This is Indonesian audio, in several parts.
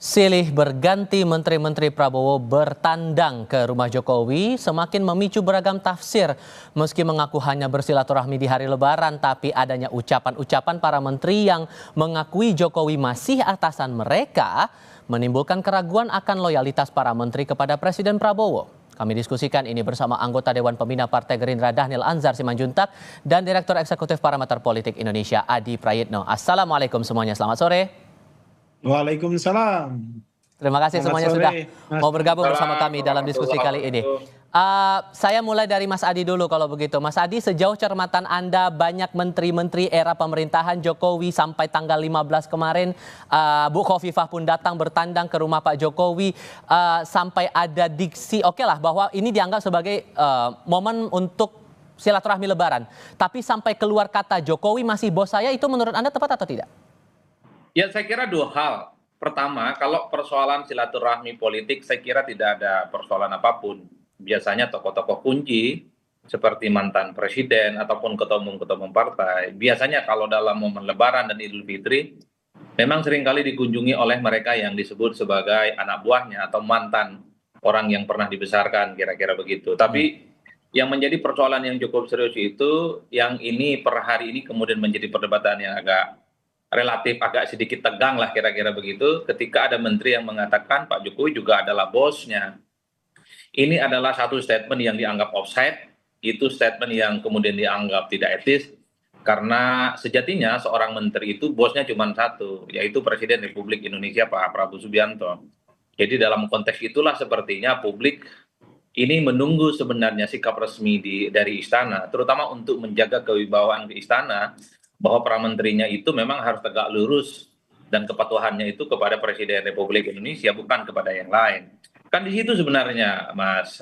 Silih berganti menteri-menteri Prabowo bertandang ke rumah Jokowi semakin memicu beragam tafsir. Meski mengaku hanya bersilaturahmi di hari Lebaran, tapi adanya ucapan-ucapan para menteri yang mengakui Jokowi masih atasan mereka menimbulkan keraguan akan loyalitas para menteri kepada Presiden Prabowo. Kami diskusikan ini bersama anggota Dewan Pembina Partai Gerindra Dhanil Anzar Simanjuntak dan Direktur Eksekutif Parameter Politik Indonesia Adi Prayitno. Assalamualaikum semuanya, selamat sore. Waalaikumsalam. Terima kasih Selamat semuanya sore, sudah Mas. mau bergabung bersama Waalaikumsalam kami dalam diskusi warahmatullahi kali ini. wabarakatuh. Saya mulai dari Mas Adi dulu kalau begitu. Mas Adi, sejauh cermatan Anda banyak menteri-menteri era pemerintahan Jokowi sampai tanggal 15 kemarin, Bu Khofifah pun datang bertandang ke rumah Pak Jokowi, sampai ada diksi, oke lah bahwa ini dianggap sebagai momen untuk silaturahmi Lebaran. Tapi sampai keluar kata Jokowi masih bos saya, itu menurut Anda tepat atau tidak? Ya, saya kira dua hal. Pertama, kalau persoalan silaturahmi politik, saya kira tidak ada persoalan apapun. Biasanya tokoh-tokoh kunci seperti mantan presiden ataupun ketua umum partai, biasanya kalau dalam momen Lebaran dan Idul Fitri, memang seringkali dikunjungi oleh mereka yang disebut sebagai anak buahnya atau mantan orang yang pernah dibesarkan, kira-kira begitu. Tapi yang menjadi persoalan yang cukup serius itu, yang ini per hari ini kemudian menjadi perdebatan yang relatif agak sedikit tegang lah kira-kira begitu, ketika ada menteri yang mengatakan Pak Jokowi juga adalah bosnya. Ini adalah satu statement yang dianggap offside, itu statement yang kemudian dianggap tidak etis, karena sejatinya seorang menteri itu bosnya cuma satu, yaitu Presiden Republik Indonesia Pak Prabowo Subianto. Jadi dalam konteks itulah sepertinya publik ini menunggu sebenarnya sikap resmi dari istana, terutama untuk menjaga kewibawaan di istana, bahwa para menterinya itu memang harus tegak lurus dan kepatuhannya itu kepada Presiden Republik Indonesia, bukan kepada yang lain. Kan di situ sebenarnya Mas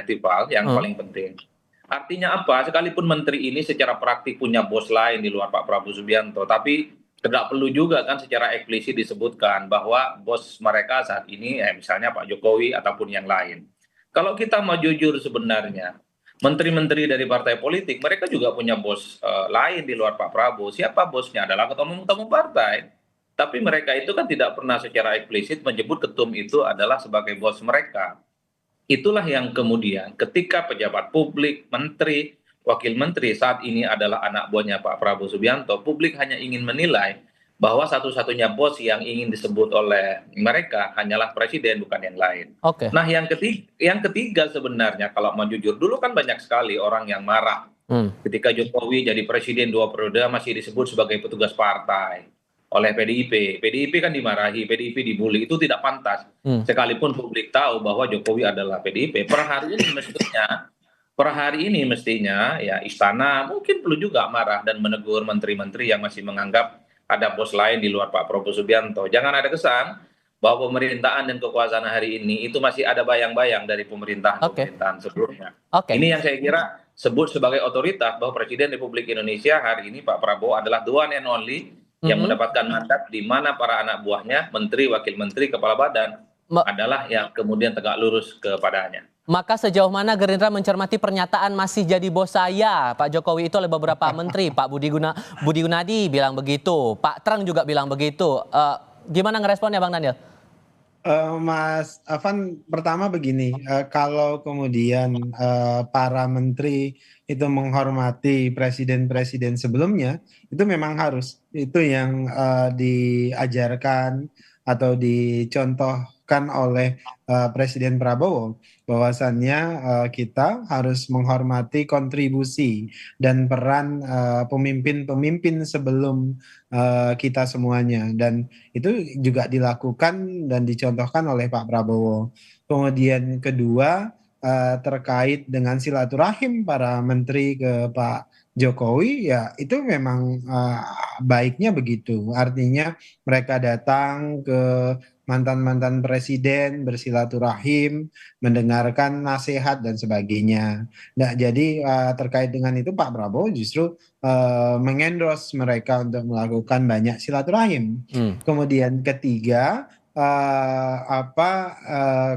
Tifal, yang paling penting. Artinya apa? Sekalipun menteri ini secara praktik punya bos lain di luar Pak Prabowo Subianto, tapi tidak perlu juga kan secara eksplisit disebutkan bahwa bos mereka saat ini misalnya Pak Jokowi ataupun yang lain. Kalau kita mau jujur sebenarnya, menteri-menteri dari partai politik, mereka juga punya bos lain di luar Pak Prabowo. Siapa bosnya? Adalah ketua umum partai. Tapi mereka itu kan tidak pernah secara eksplisit menyebut ketum itu adalah sebagai bos mereka. Itulah yang kemudian ketika pejabat publik, menteri, wakil menteri saat ini adalah anak buahnya Pak Prabowo Subianto, publik hanya ingin menilai bahwa satu-satunya bos yang ingin disebut oleh mereka hanyalah presiden, bukan yang lain. Oke. Nah, yang ketiga sebenarnya kalau mau jujur, dulu kan banyak sekali orang yang marah ketika Jokowi jadi presiden 2 periode masih disebut sebagai petugas partai oleh PDIP. PDIP kan dimarahi, PDIP dibully, itu tidak pantas. Sekalipun publik tahu bahwa Jokowi adalah PDIP, per hari ini mestinya ya istana mungkin perlu juga marah dan menegur menteri-menteri yang masih menganggap ada bos lain di luar Pak Prabowo Subianto. Jangan ada kesan bahwa pemerintahan dan kekuasaan hari ini itu masih ada bayang-bayang dari pemerintahan sebelumnya. Oke. Ini yang saya kira sebut sebagai otoritas bahwa Presiden Republik Indonesia hari ini Pak Prabowo adalah the one and only yang mendapatkan mandat, di mana para anak buahnya, menteri, wakil menteri, kepala badan adalah yang kemudian tegak lurus kepadanya. Maka sejauh mana Gerindra mencermati pernyataan masih jadi bos saya Pak Jokowi itu oleh beberapa menteri? Pak Budi Gunadi bilang begitu, Pak Treng juga bilang begitu. Gimana ngeresponnya Bang Daniel? Mas Afan, pertama begini, kalau kemudian para menteri itu menghormati presiden-presiden sebelumnya, itu memang harus. Itu yang diajarkan atau dicontohkan oleh Presiden Prabowo, bahwasannya kita harus menghormati kontribusi dan peran pemimpin-pemimpin sebelum kita semuanya, dan itu juga dilakukan dan dicontohkan oleh Pak Prabowo. Kemudian kedua, terkait dengan silaturahim para menteri ke Pak Jokowi, ya itu memang baiknya begitu. Artinya mereka datang ke mantan-mantan presiden bersilaturahim, mendengarkan nasihat dan sebagainya. Nah, jadi terkait dengan itu Pak Prabowo justru mengendorse mereka untuk melakukan banyak silaturahim. Kemudian ketiga,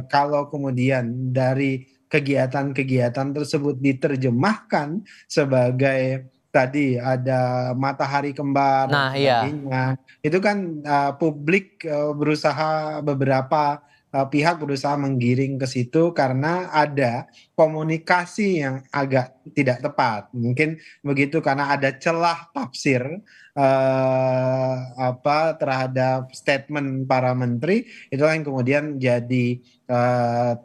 kalau kemudian dari kegiatan-kegiatan tersebut diterjemahkan sebagai tadi ada matahari kembar dan Nah, iya. sebagainya. Itu kan publik berusaha beberapa pihak berusaha menggiring ke situ karena ada komunikasi yang agak tidak tepat. Mungkin begitu karena ada celah tafsir terhadap statement para menteri, itulah yang kemudian jadi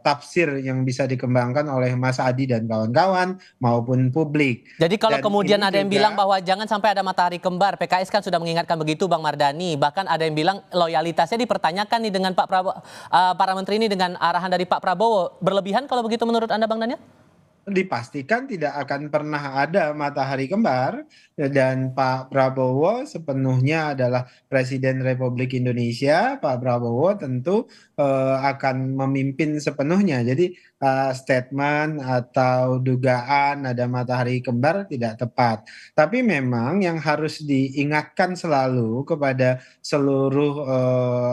tafsir yang bisa dikembangkan oleh Mas Adi dan kawan-kawan maupun publik. Jadi kalau Dan kemudian ini ada yang bilang juga bahwa jangan sampai ada matahari kembar, PKS kan sudah mengingatkan begitu Bang Mardhani. Bahkan ada yang bilang loyalitasnya dipertanyakan nih dengan Pak Prabowo, para menteri ini dengan arahan dari Pak Prabowo. Berlebihan kalau begitu menurut Anda Bang Daniel? dipastikan tidak akan pernah ada matahari kembar dan Pak Prabowo sepenuhnya adalah Presiden Republik Indonesia. Pak Prabowo tentu akan memimpin sepenuhnya. Jadi statement atau dugaan ada matahari kembar tidak tepat. Tapi memang yang harus diingatkan selalu kepada seluruh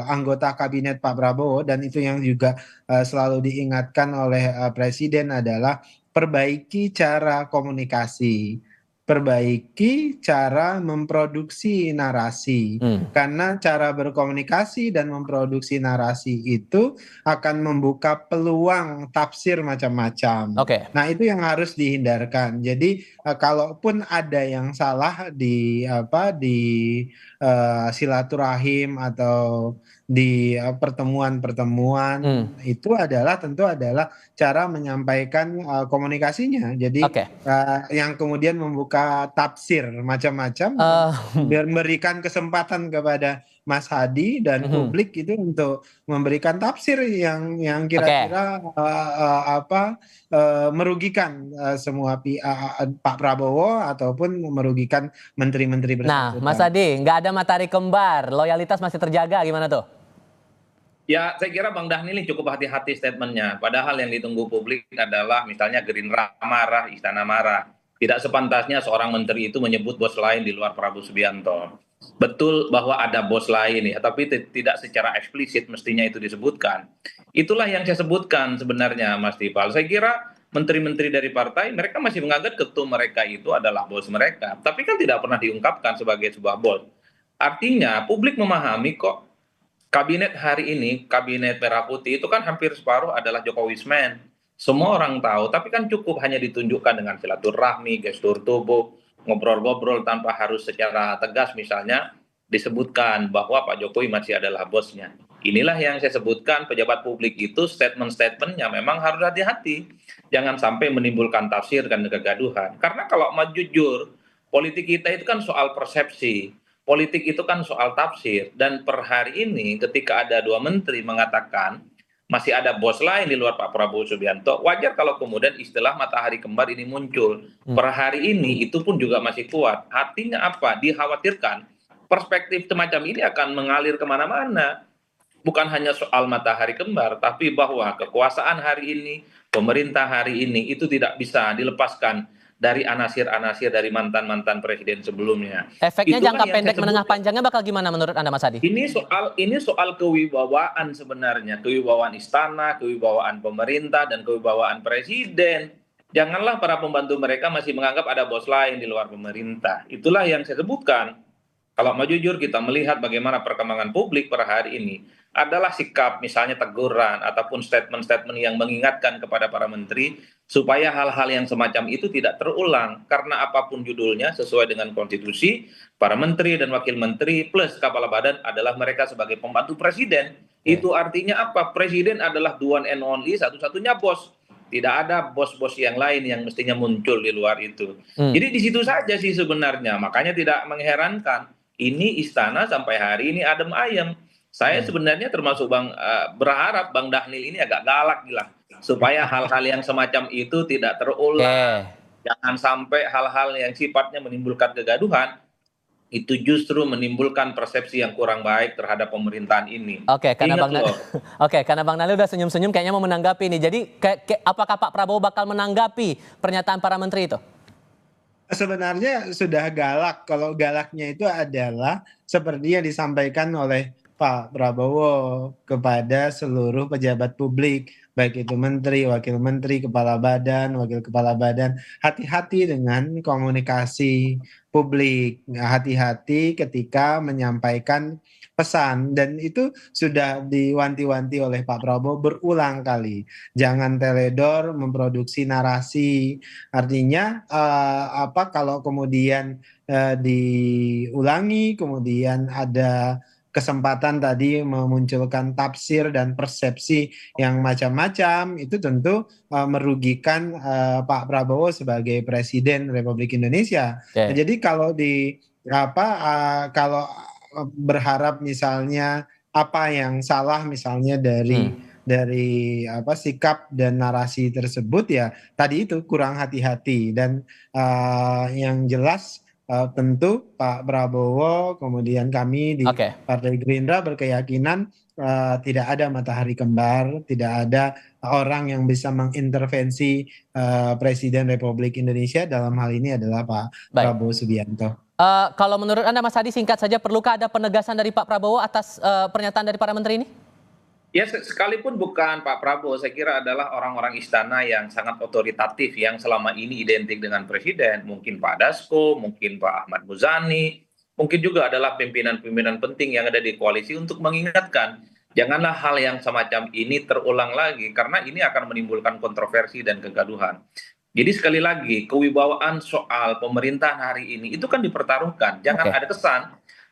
anggota kabinet Pak Prabowo dan itu yang juga selalu diingatkan oleh Presiden adalah perbaiki cara komunikasi, perbaiki cara memproduksi narasi. Karena cara berkomunikasi dan memproduksi narasi itu akan membuka peluang tafsir macam-macam. Oke. Nah, itu yang harus dihindarkan. Jadi, kalaupun ada yang salah di silaturahim atau di pertemuan-pertemuan itu adalah tentu adalah cara menyampaikan komunikasinya. Jadi Oke. yang kemudian membuka tafsir macam-macam Eh, memberikan kesempatan kepada Mas Hadi dan publik itu untuk memberikan tafsir yang Oke. kira-kira merugikan semua Pak Prabowo ataupun merugikan menteri-menteri Nah, Mas bersangkutan. Adi, nggak ada matahari kembar, loyalitas masih terjaga, gimana tuh? Ya, saya kira Bang Dhanil ini cukup hati-hati statementnya. Padahal yang ditunggu publik adalah misalnya Gerindra marah, Istana marah. Tidak sepantasnya seorang menteri itu menyebut bos lain di luar Prabowo Subianto. Betul bahwa ada bos lain ya, tapi tidak secara eksplisit mestinya itu disebutkan. Itulah yang saya sebutkan sebenarnya Mas Tifal. Saya kira menteri-menteri dari partai mereka masih menganggap ketum mereka itu adalah bos mereka. Tapi kan tidak pernah diungkapkan sebagai sebuah bos. Artinya publik memahami kok kabinet hari ini, kabinet merah putih itu kan hampir separuh adalah Jokowismen. Semua orang tahu, tapi kan cukup hanya ditunjukkan dengan silaturahmi, gestur tubuh, ngobrol-ngobrol tanpa harus secara tegas misalnya disebutkan bahwa Pak Jokowi masih adalah bosnya. Inilah yang saya sebutkan pejabat publik itu statement-statementnya memang harus hati-hati. Jangan sampai menimbulkan tafsir dan kegaduhan. Karena kalau mau jujur, politik kita itu kan soal persepsi. Politik itu kan soal tafsir dan per hari ini ketika ada dua menteri mengatakan masih ada bos lain di luar Pak Prabowo Subianto, wajar kalau kemudian istilah matahari kembar ini muncul. Per hari ini itu pun juga masih kuat. Artinya apa? Dikhawatirkan perspektif semacam ini akan mengalir kemana-mana. Bukan hanya soal matahari kembar, tapi bahwa kekuasaan hari ini, pemerintah hari ini itu tidak bisa dilepaskan dari anasir-anasir dari mantan-mantan presiden sebelumnya. Efeknya Itulah jangka yang pendek saya menengah sebut. panjangnya bakal gimana menurut Anda Mas Adi? Ini soal kewibawaan sebenarnya, kewibawaan istana, kewibawaan pemerintah dan kewibawaan presiden. Janganlah para pembantu mereka masih menganggap ada bos lain di luar pemerintah. Itulah yang saya sebutkan. Kalau mau jujur kita melihat bagaimana perkembangan publik per hari ini adalah sikap misalnya teguran ataupun statement-statement yang mengingatkan kepada para menteri supaya hal-hal yang semacam itu tidak terulang karena apapun judulnya sesuai dengan konstitusi para menteri dan wakil menteri plus kepala badan adalah mereka sebagai pembantu presiden. Itu artinya apa? Presiden adalah the one and only satu-satunya bos. Tidak ada bos-bos yang lain yang mestinya muncul di luar itu. Jadi di situ saja sih sebenarnya. Makanya tidak mengherankan ini istana sampai hari ini adem ayem. Saya sebenarnya termasuk berharap Bang Dhanil ini agak galak gila supaya hal-hal yang semacam itu tidak terulang. Jangan sampai hal-hal yang sifatnya menimbulkan kegaduhan itu justru menimbulkan persepsi yang kurang baik terhadap pemerintahan ini. Oke, karena Ingat Bang loh. Oke, karena Bang Daniel udah senyum-senyum kayaknya mau menanggapi nih. Jadi apakah Pak Prabowo bakal menanggapi pernyataan para menteri itu? Sebenarnya sudah galak. Kalau galaknya itu adalah seperti yang disampaikan oleh Pak Prabowo kepada seluruh pejabat publik, baik itu menteri, wakil menteri, kepala badan, wakil kepala badan, hati-hati dengan komunikasi publik, hati-hati ketika menyampaikan pesan, dan itu sudah diwanti-wanti oleh Pak Prabowo berulang kali. Jangan teledor memproduksi narasi. Artinya kalau kemudian diulangi, kemudian ada kesempatan tadi memunculkan tafsir dan persepsi yang macam-macam, itu tentu merugikan Pak Prabowo sebagai Presiden Republik Indonesia. Nah, Oke. jadi kalau kalau berharap misalnya apa yang salah misalnya Hmm. dari sikap dan narasi tersebut, ya tadi itu kurang hati-hati. Dan yang jelas tentu Pak Prabowo, kemudian kami di Oke. Partai Gerindra berkeyakinan tidak ada matahari kembar, tidak ada orang yang bisa mengintervensi Presiden Republik Indonesia, dalam hal ini adalah Pak Baik. Prabowo Subianto. Kalau menurut Anda, Mas Hadi, singkat saja, perlukah ada penegasan dari Pak Prabowo atas pernyataan dari para menteri ini? Ya, sekalipun bukan Pak Prabowo, saya kira adalah orang-orang istana yang sangat otoritatif yang selama ini identik dengan presiden. Mungkin Pak Dasko, mungkin Pak Ahmad Muzani, mungkin juga adalah pimpinan-pimpinan penting yang ada di koalisi untuk mengingatkan, janganlah hal yang semacam ini terulang lagi, karena ini akan menimbulkan kontroversi dan kegaduhan. Jadi sekali lagi, kewibawaan soal pemerintahan hari ini itu kan dipertaruhkan. Jangan Oke. ada kesan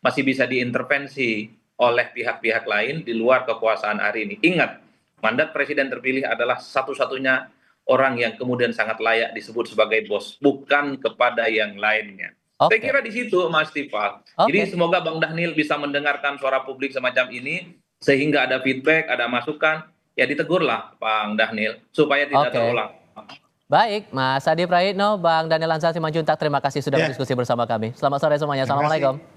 masih bisa diintervensi oleh pihak-pihak lain di luar kekuasaan hari ini. Ingat, mandat presiden terpilih adalah satu-satunya orang yang kemudian sangat layak disebut sebagai bos, bukan kepada yang lainnya. Saya Oke. kira di situ, Mas Tifal. Jadi Oke. semoga Bang Dhanil bisa mendengarkan suara publik semacam ini, sehingga ada feedback, ada masukan, ya ditegurlah Bang Dhanil, supaya tidak Oke. terulang. Baik, Mas Hadi Prayitno, Bang Daniel Ansar Simanjuntak, terima kasih sudah Ya, berdiskusi bersama kami. Selamat sore semuanya. terima kasih. Assalamualaikum.